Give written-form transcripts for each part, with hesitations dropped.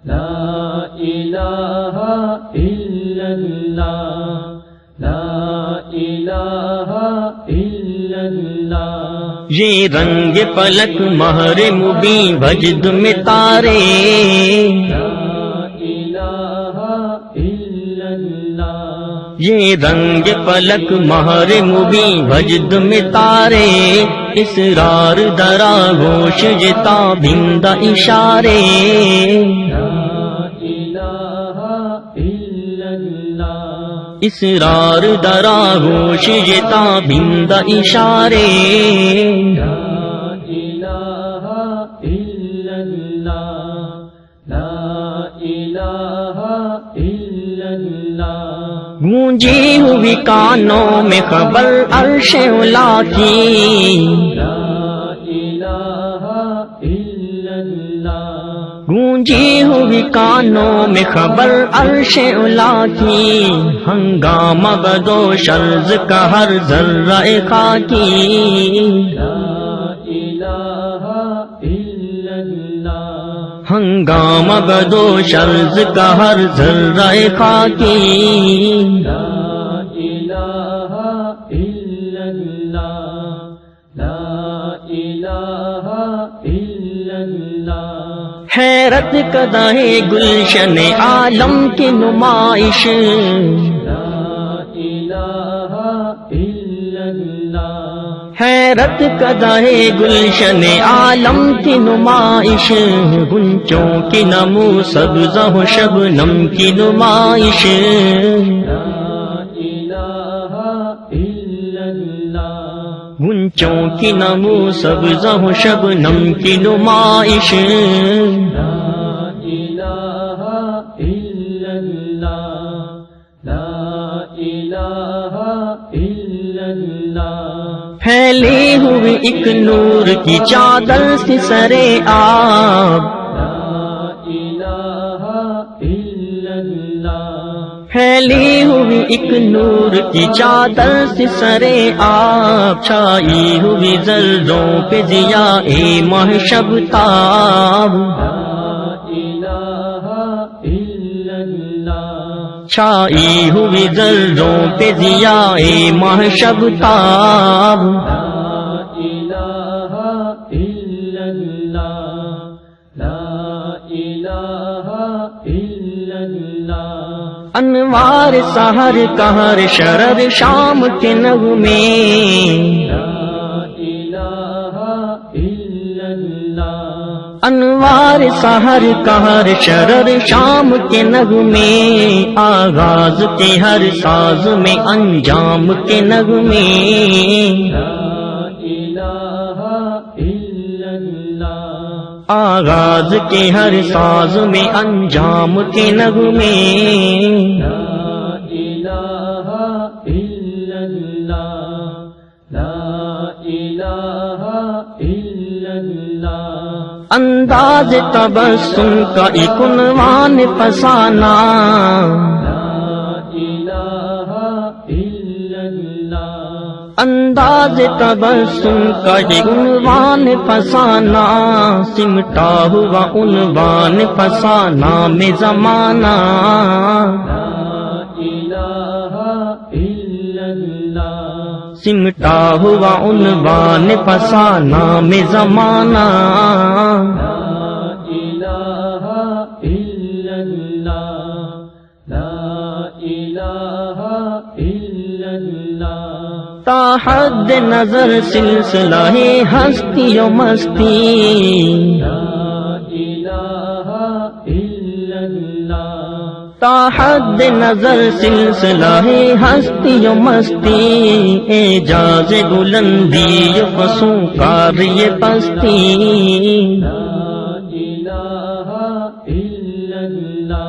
لا الہ الا اللہ، لا الہ الا اللہ۔ یہ رنگ پلک مہر مبیں وجد میں تارے، لا الہ الا اللہ، یہ رنگ پلک مہر مبیں وجد میں تارے، اسرار درا گوش جتا بندہ اشارے، لا الہ الا اللہ، اسرار درا گوش جتا بندہ اشارے، لا الہ الا اللہ، لا الہ الا اللہ۔ گونجی ہوئی کانوں میں خبر عرش اولا کی، لا الہ الا اللہ، گونجی ہوئی کانوں میں خبر عرش اولا کی، ہنگامہ بدو شرز کا ہر ذرہ خاکی، لا الہ الا اللہ، ہنگامہ بدو شرز کا ہر ذرہ خاکی، لا الہ الا اللہ، لا الہ الا اللہ۔ حیرت کدہ گلشن عالم کی نمائش، لا الہ الا اللہ، حیرت کدہ گلشن عالم کی نمائش، گنچوں کی نمو سبزہ و شبنم کی نمائش، لا الہ الا اللہ، گنچوں کی نمو سبزہ و شبنم کی نمائش، لا الہ الا اللہ، لا الہ الا اللہ۔ پھیلی ہوئی ایک نور کی چادر سے سرے آب، لا الہ الا اللہ، پھیلی ہوئی ایک نور کی چادر سے سرے آب، چھائی ہوئی ذروں پہ ضیاء ماہ شب تاب، لا الہ الا اللہ، چھائی ہوئی ذروں پہ ضیاء ماہ شب تاب، لا الہ الا اللہ، لا الہ الا اللہ۔ انوار سحر کہر شرر شام کے نغمے، لا الہ الا اللہ، انوار سحر کہر شرر شام کے نغمے، آغاز کے ہر ساز میں انجام کے نغمے، لا الہ الا اللہ، آغاز کے ہر ساز میں انجام کے نغمے، لا الہ الا اللہ، لا الہ الا اللہ۔ انداز تبسم کا ایک عنوان فسانہ، لا الہ الا اللہ، انداز تبسم کا ایک عنوان فسانہ، سمٹا ہوا عنوان فسانہ میں زمانہ، لا الہ الا اللہ، سمٹا ہوا عنوان فسانہ میں زمانہ، لا الہ الا اللہ، لا الہ الا اللہ۔ تا حد نظر سلسلہ ہستی و مستی، لا الہ الا اللہ، تا حد نظر سلسلہ ہستی و مستی، اعجاز بلندی و فسونکار یہ پستی، لا الہ الا اللہ،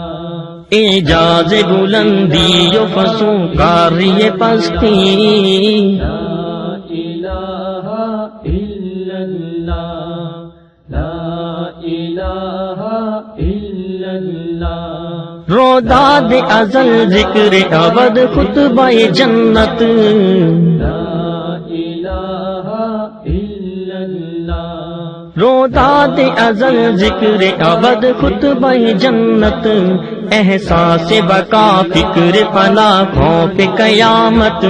اعجاز بلندی و فسونکار یہ پستی، لا الہ الا اللہ، لا الہ الا اللہ۔ روداد ازل ذکر ابد خطبہ جنت، لا الہ الا اللہ، روداد ازل ذکر ابد خطبہ جنت، احساس بقا فکر فنا خوف قیامت،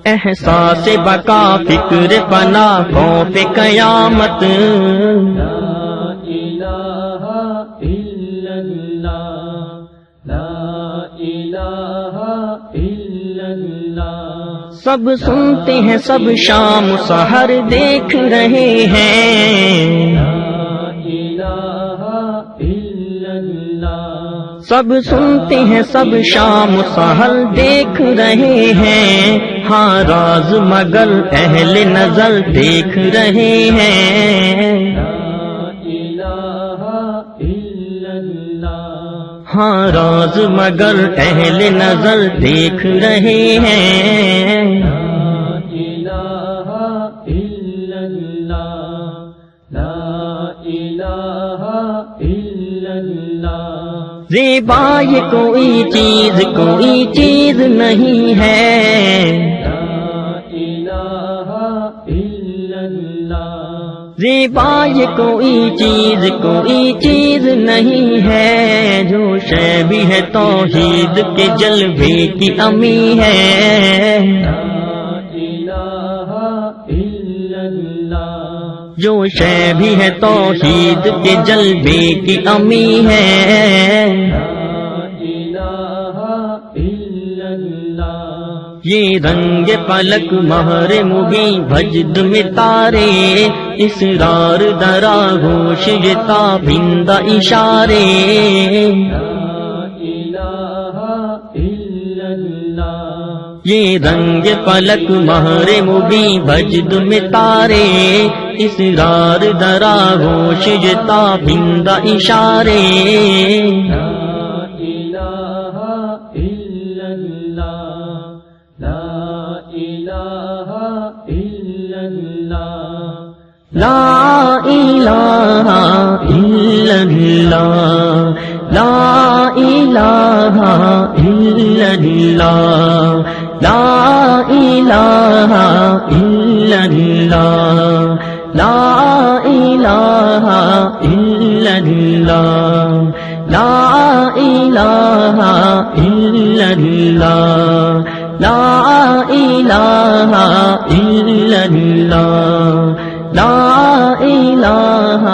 احساس بقا فکر فنا خوف قیامت، سب سنتے ہیں سب شام سحر دیکھ رہے ہیں، سب سنتے ہیں سب شام سحر دیکھ رہے ہیں، ہاں راز مگر اہل نظر دیکھ رہے ہیں، ہاں راز مگر اہل نظر دیکھ رہے ہیں، زیبا یہ کوئی چیز نہیں ہے، زیبا یہ کوئی چیز نہیں ہے، جو شے بھی ہے توحید کے جلوے کی امی ہے، جو شے بھی ہے توحید کے جلوے کی امی ہے، یہ رنگ پلک مہر مبیں بھجد میں تارے، اسرار درا گوش یہ تابندہ اشارے، یہ رنگ پلک مہر مبیں بھجد میں تارے، اسرار درا گوش یہ تابندہ اشارے، لا الہ الا اللہ، لا الہ الا اللہ، لا الہ الا اللہ، لا الہ الا اللہ، لا الہ الا اللہ، لا الہ الا اللہ، لا الہ